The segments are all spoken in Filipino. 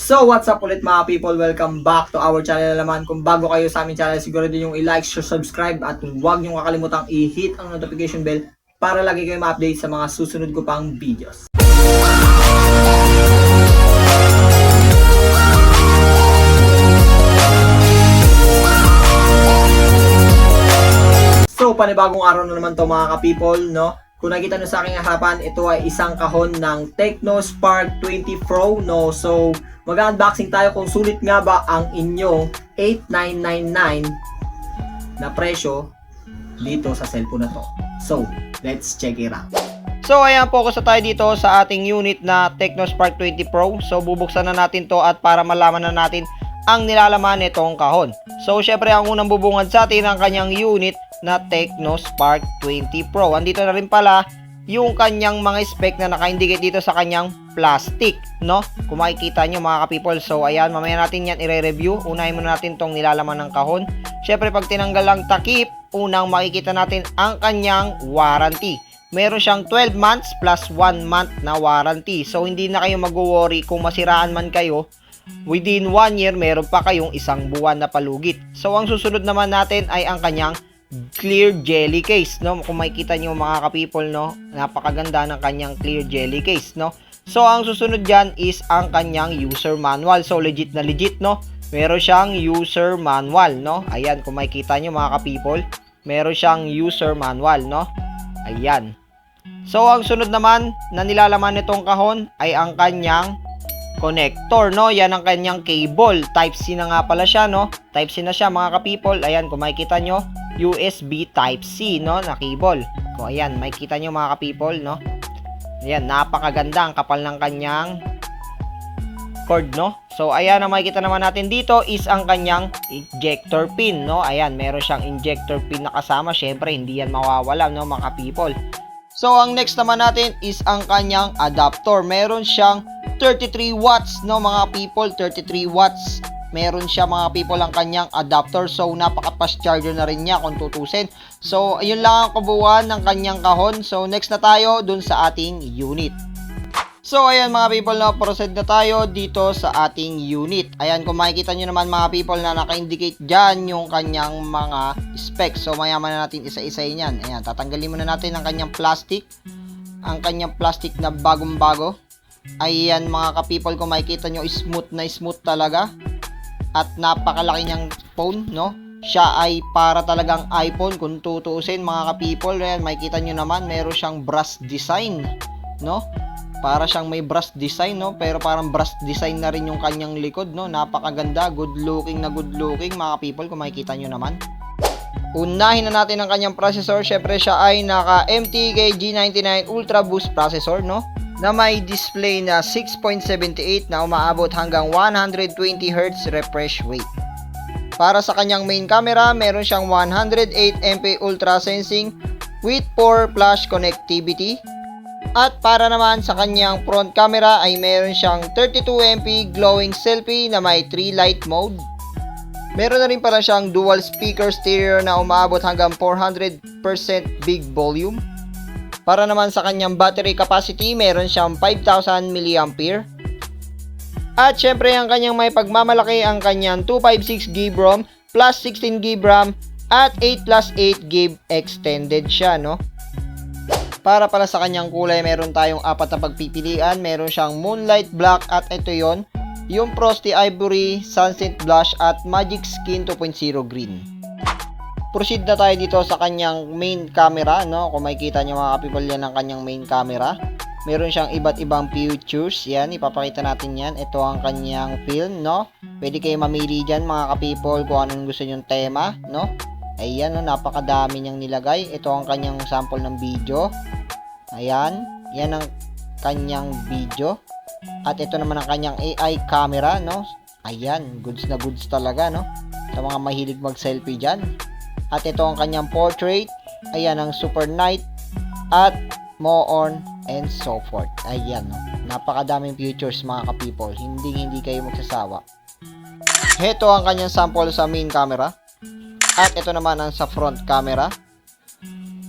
So, what's up ulit mga people? Welcome back to our channel naman. Kung bago kayo sa aming channel, siguro din yung i-like, share, subscribe at huwag nyo kakalimutang i-hit ang notification bell para lagi kayo ma-update sa mga susunod ko pang videos. So, panibagong araw na naman to mga ka-people, no? Kung nakita nyo sa aking harapan, ito ay isang kahon ng Tecno Spark 20 Pro, no? So, mag-unboxing tayo kung sulit nga ba ang inyong 8999 na presyo dito sa cellphone na to. So, let's check it out. So, ayan, focus na tayo dito sa ating unit na Tecno Spark 20 Pro. So, bubuksan na natin to at para malaman na natin ang nilalaman nitong kahon. So, syempre, ang unang bubungad sa atin ang kanyang unit na Tecno Spark 20 Pro. Andito na rin pala yung kanyang mga spec na naka-indicate dito sa kanyang plastic, no? Kung makikita nyo mga ka-people. So, ayan, mamaya natin yan i-review. Unahin muna natin tong nilalaman ng kahon. Syempre, pag tinanggal ang takip, unang makikita natin ang kanyang warranty. Meron siyang 12 months plus 1 month na warranty. So, hindi na kayo mag-worry kung masiraan man kayo. Within 1 year, meron pa kayong 1 buwan na palugit. So, ang susunod naman natin ay ang kanyang clear jelly case, no? Kung makikita nyo mga ka-people, no? Napakaganda ng kanyang clear jelly case, no? So, ang susunod dyan is ang kanyang user manual. So, legit na legit, no? Meron siyang user manual, no? Ayan, kung makikita nyo mga ka-people, meron siyang user manual, no? Ayan. So, ang sunod naman na nilalaman nitong kahon ay ang kanyang connector, no? Yan ang kanyang cable. Type-C na nga pala siya, no? Type-C na siya mga ka-people. Ayan, kung makikita nyo, USB Type-C, no? Na cable. So, ayan, makikita nyo mga ka-people, no? Ayan, napakaganda ang kapal ng kanyang cord, no? So, ayan, ang makikita naman natin dito is ang kanyang ejector pin, no? Ayan, meron siyang ejector pin na kasama. Syempre, hindi yan mawawala, no, mga ka-people. So, ang next naman natin is ang kanyang adapter. Meron siyang 33 watts, no, mga people, 33 watts. Meron siya mga people ang kanyang adapter. So, napaka-fast charger na rin niya kung tutusin. So, ayun lang ang kabuuan ng kanyang kahon. So, next na tayo dun sa ating unit. So, ayan mga people, no, proceed na tayo dito sa ating unit. Ayan, kung makikita nyo naman mga people na naka-indicate dyan yung kanyang mga specs. So, mayaman na natin isa-isayin yan. Ayan, tatanggalin muna natin ang kanyang plastic. Ang kanyang plastic na bagong-bago. Ayan mga ka-people, kung makikita nyo, smooth na smooth talaga. At napakalaki niyang phone, no? Siya ay para talagang iPhone kung tutuusin mga ka-people. Ayan, makikita nyo naman, meron siyang brush design, no? Para siyang may brush design, no? Pero parang brush design na rin yung kanyang likod, no? Napakaganda, good looking mga people, kung makikita nyo naman. Unahin na natin ang kanyang processor. Syempre siya ay naka MTK G99 Ultra Boost processor, no? Na may display na 6.78 na umaabot hanggang 120Hz refresh rate. Para sa kanyang main camera, meron siyang 108MP Ultra Sensing with 4 flash connectivity. At para naman sa kanyang front camera ay meron siyang 32MP glowing selfie na may 3 light mode. Meron na rin pala siyang dual speaker stereo na umaabot hanggang 400% big volume. Para naman sa kanyang battery capacity, meron siyang 5,000 mAh. At syempre, ang kanyang may pagmamalaki, ang kanyang 256GB ROM plus 16GB RAM at 8+8GB extended siya, no? Para pala sa kanyang kulay, meron tayong 4 na pagpipilian. Meron siyang Moonlight Black at ito yon, yung Frosty Ivory, Sunset Blush at Magic Skin 2.0 Green. Proceed na tayo dito sa kanyang main camera, no? Kung makikita nyo mga ka-people, yan ang kanyang main camera. Meron siyang iba't ibang features. Yan, ipapakita natin yan. Ito ang kanyang film, no? Pwede kayo mamili dyan mga ka-people kung anong gusto nyong tema, no? Ayan, no? Napakadami niyang nilagay. Ito ang kanyang sample ng video. Ayan, yan ang kanyang video. At ito naman ang kanyang AI camera, no? Ayan, goods na goods talaga, no? Sa mga mahilig mag-selfie dyan. At ito ang kanyang portrait. Ayan ang super night. At more on and so forth. Ayan, no? Napakadaming features mga ka-people. Hindi kayo magsasawa. Ito ang kanyang sample sa main camera. At ito naman ang sa front camera.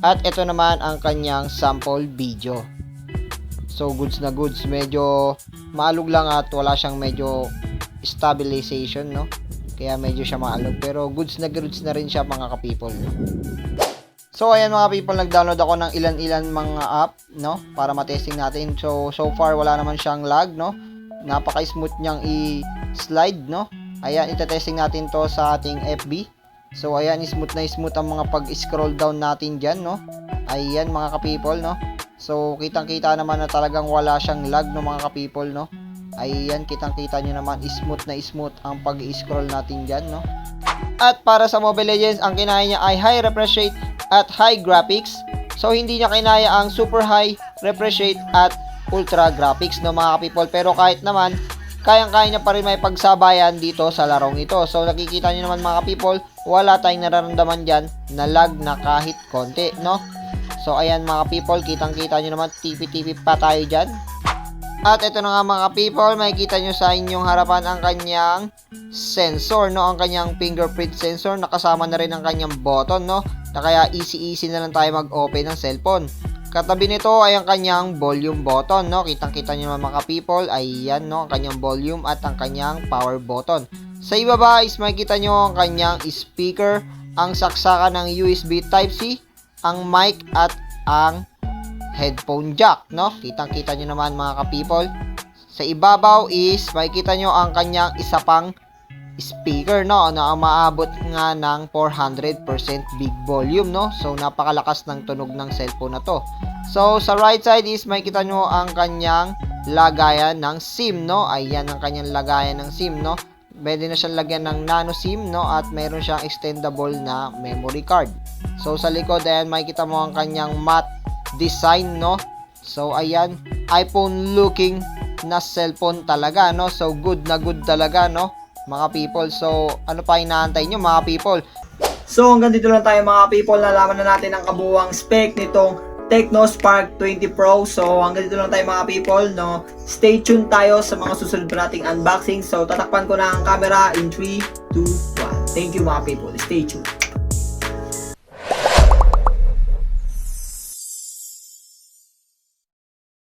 At ito naman ang kanyang sample video. So goods na goods, medyo maalog lang at wala siyang medyo stabilization, no? Kaya medyo siya maalog, pero goods na rin siya mga ka-people. So ayan mga people, nag-download ako ng ilan-ilan mga app, no, para ma-testing natin. So far wala naman siyang lag, no. Napaka-smooth niyang i-slide, no. Ayan, ita-testing natin to sa ating FB. So ayan, smooth na smooth ang mga pag-scroll down natin diyan, no. Ayan mga ka-people, no. So kitang-kita naman na talagang wala siyang lag, no mga ka-people, no. Ayan, kitang-kita niyo naman smooth na smooth ang pag-scroll natin diyan, no. At para sa Mobile Legends, ang kinaya niya ay high refresh rate at high graphics. So hindi niya kinaya ang super high refresh rate at ultra graphics, no mga ka-people. Pero kahit naman, kayang-kaya niya pa rin may pagsabayan dito sa larong ito. So nakikita niyo naman mga ka-people, wala tayong nararamdaman diyan na lag na kahit konti, no. So ayan mga people, kitang-kita niyo naman, tipi-tipi pa tayo diyan. At ito na nga mga people, makikita nyo sa inyong harapan ang kanyang sensor, no? Ang kanyang fingerprint sensor, nakasama na rin ang kanyang button, no? Na kaya easy na lang tayo mag-open ng cellphone. Katabi nito ay ang kanyang volume button, no? Kitang-kita nyo naman mga people, ayan, no? Ang kanyang volume at ang kanyang power button. Sa ibaba is makikita nyo ang kanyang speaker, ang saksakan ng USB Type-C, ang mic at ang headphone jack, no? Kitang-kita nyo naman mga ka-people. Sa ibabaw is makikita nyo ang kanyang isa pang speaker, no? Na maabot nga ng 400% big volume, no? So napakalakas ng tunog ng cellphone na to. So sa right side is makikita nyo ang kanyang lagayan ng SIM, no? Ayan ang kanyang lagayan ng SIM, no? Pwede na siyang lagyan ng nano SIM, no? At meron siyang extendable na memory card. So sa likod, ayan, makikita mo ang kanyang matte design, no? So ayan, iPhone looking na cellphone talaga, no? So good na good talaga, no mga people. So ano pa inaantay nyo mga people? So hanggang dito lang tayo mga people, nalaman na natin ang kabuuang spec nitong Tecno Spark 20 Pro. So hanggang dito lang tayo mga people, no? Stay tuned tayo sa mga susunod pa nating unboxing. So tatakpan ko na ang camera in 3, 2, 1. Thank you mga people, stay tuned.